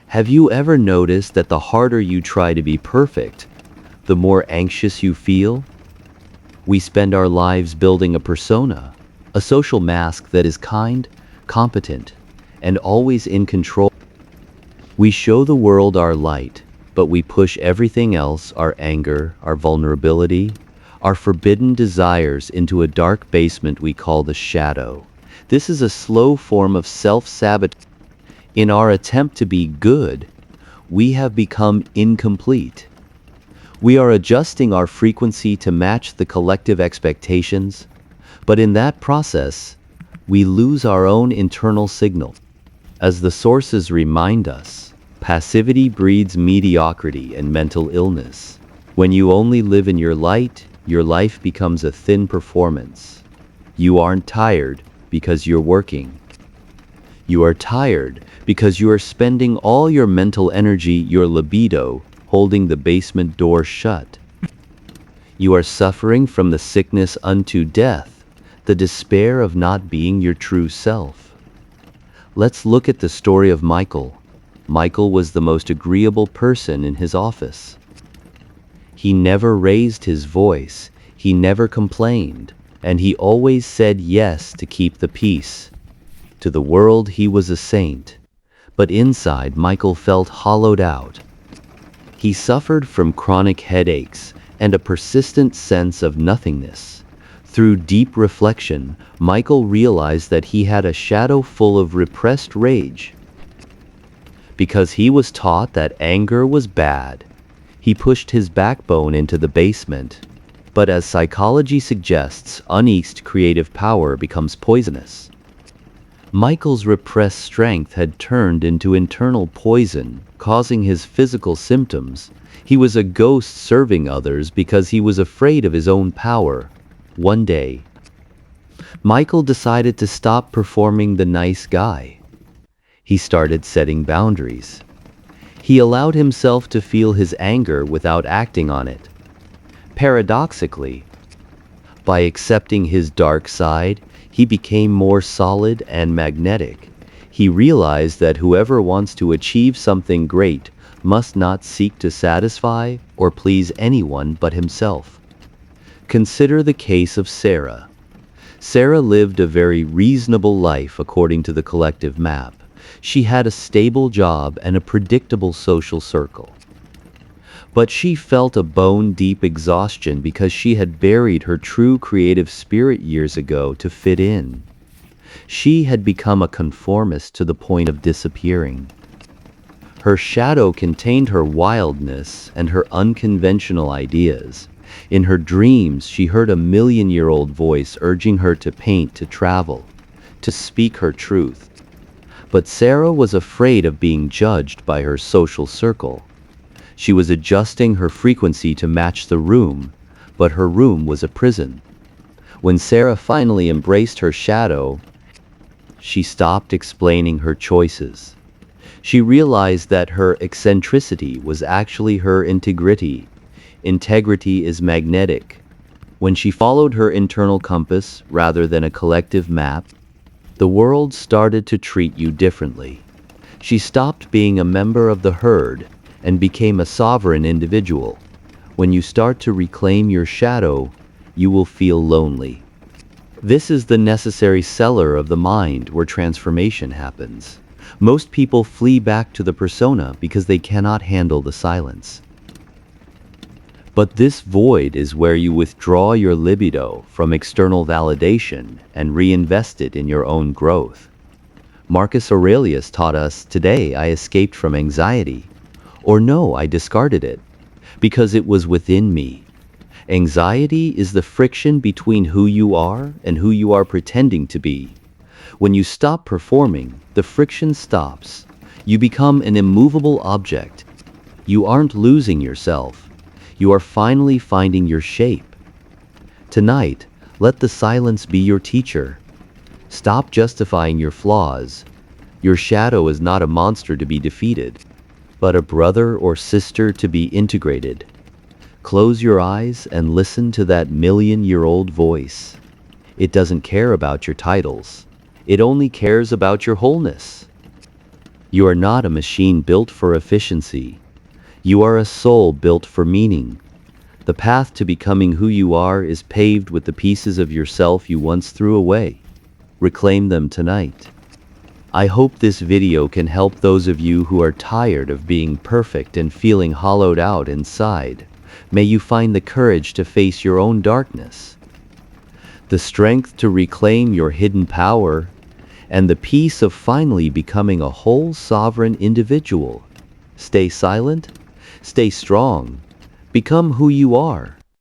Have you ever noticed that the harder you try to be perfect, the more anxious you feel? We spend our lives building a persona, a social mask that is kind, competent, and always in control. We show the world our light, but we push everything else, our anger, our vulnerability, our forbidden desires into a dark basement we call the shadow. This is a slow form of self-sabotage. In our attempt to be good, we have become incomplete. We are adjusting our frequency to match the collective expectations, but in that process, we lose our own internal signal. As the sources remind us, passivity breeds mediocrity and mental illness. When you only live in your light, your life becomes a thin performance. You aren't tired because you're working. You are tired because you are spending all your mental energy, your libido, holding the basement door shut. You are suffering from the sickness unto death, the despair of not being your true self. Let's look at the story of Michael. Michael was the most agreeable person in his office. He never raised his voice, he never complained, and he always said yes to keep the peace. To the world he was a saint, but inside Michael felt hollowed out. He suffered from chronic headaches and a persistent sense of nothingness. Through deep reflection, Michael realized that he had a shadow full of repressed rage. Because he was taught that anger was bad, he pushed his backbone into the basement. But as psychology suggests, uneased creative power becomes poisonous. Michael's repressed strength had turned into internal poison, causing his physical symptoms. He was a ghost serving others because he was afraid of his own power. One day, Michael decided to stop performing the nice guy. He started setting boundaries. He allowed himself to feel his anger without acting on it. Paradoxically, by accepting his dark side, he became more solid and magnetic. He realized that whoever wants to achieve something great must not seek to satisfy or please anyone but himself. Consider the case of Sarah. Sarah lived a very reasonable life according to the collective map. She had a stable job and a predictable social circle. But she felt a bone-deep exhaustion because she had buried her true creative spirit years ago to fit in. She had become a conformist to the point of disappearing. Her shadow contained her wildness and her unconventional ideas. In her dreams, she heard a million-year-old voice urging her to paint, to travel, to speak her truth. But Sarah was afraid of being judged by her social circle. She was adjusting her frequency to match the room, but her room was a prison. When Sarah finally embraced her shadow, she stopped explaining her choices. She realized that her eccentricity was actually her integrity. Integrity is magnetic. When she followed her internal compass rather than a collective map, the world started to treat you differently. She stopped being a member of the herd and became a sovereign individual. When you start to reclaim your shadow, you will feel lonely. This is the necessary cellar of the mind where transformation happens. Most people flee back to the persona because they cannot handle the silence. But this void is where you withdraw your libido from external validation and reinvest it in your own growth. Marcus Aurelius taught us, "Today I escaped from anxiety," or "No, I discarded it, because it was within me." Anxiety is the friction between who you are and who you are pretending to be. When you stop performing, the friction stops. You become an immovable object. You aren't losing yourself. You are finally finding your shape. Tonight, let the silence be your teacher. Stop justifying your flaws. Your shadow is not a monster to be defeated, but a brother or sister to be integrated. Close your eyes and listen to that million-year-old voice. It doesn't care about your titles. It only cares about your wholeness. You are not a machine built for efficiency. You are a soul built for meaning. The path to becoming who you are is paved with the pieces of yourself you once threw away. Reclaim them tonight. I hope this video can help those of you who are tired of being perfect and feeling hollowed out inside. May you find the courage to face your own darkness, the strength to reclaim your hidden power, and the peace of finally becoming a whole sovereign individual. Stay silent, stay strong, become who you are.